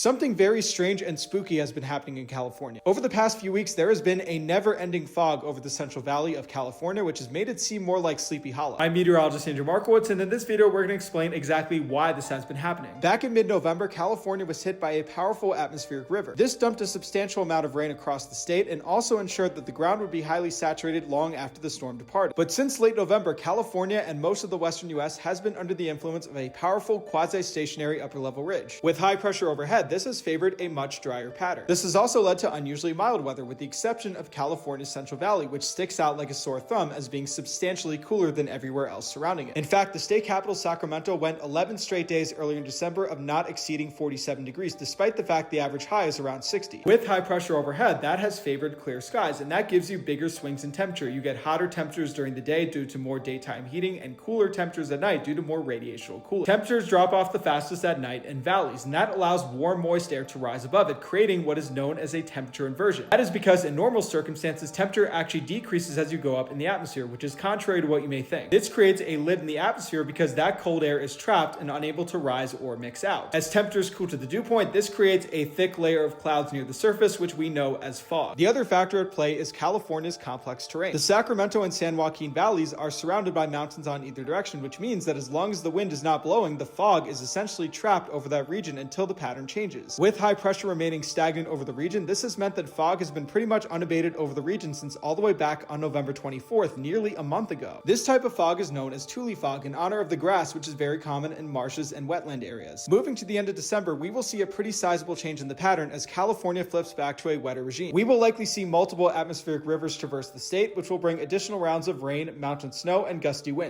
Something very strange and spooky has been happening in California. Over the past few weeks, there has been a never-ending fog over the Central Valley of California, which has made it seem more like Sleepy Hollow. I'm meteorologist Andrew Markowitz, and in this video, we're going to explain exactly why this has been happening. Back in mid-November, California was hit by a powerful atmospheric river. This dumped a substantial amount of rain across the state and also ensured that the ground would be highly saturated long after the storm departed. But since late November, California and most of the western U.S. has been under the influence of a powerful quasi-stationary upper-level ridge. With high pressure overhead, this has favored a much drier pattern. This has also led to unusually mild weather, with the exception of California's Central Valley, which sticks out like a sore thumb as being substantially cooler than everywhere else surrounding it. In fact, the state capital Sacramento went 11 straight days earlier in December of not exceeding 47 degrees, despite the fact the average high is around 60. With high pressure overhead, that has favored clear skies, and that gives you bigger swings in temperature. You get hotter temperatures during the day due to more daytime heating and cooler temperatures at night due to more radiational cooling. Temperatures drop off the fastest at night in valleys, and that allows warm, moist air to rise above it, creating what is known as a temperature inversion. That is because in normal circumstances, temperature actually decreases as you go up in the atmosphere, which is contrary to what you may think. This creates a lid in the atmosphere because that cold air is trapped and unable to rise or mix out. As temperatures cool to the dew point, this creates a thick layer of clouds near the surface, which we know as fog. The other factor at play is California's complex terrain. The Sacramento and San Joaquin valleys are surrounded by mountains on either direction, which means that as long as the wind is not blowing, the fog is essentially trapped over that region until the pattern changes. With high pressure remaining stagnant over the region, this has meant that fog has been pretty much unabated over the region since all the way back on November 24th, nearly a month ago. This type of fog is known as Tule fog in honor of the grass, which is very common in marshes and wetland areas. Moving to the end of December, we will see a pretty sizable change in the pattern as California flips back to a wetter regime. We will likely see multiple atmospheric rivers traverse the state, which will bring additional rounds of rain, mountain snow, and gusty winds.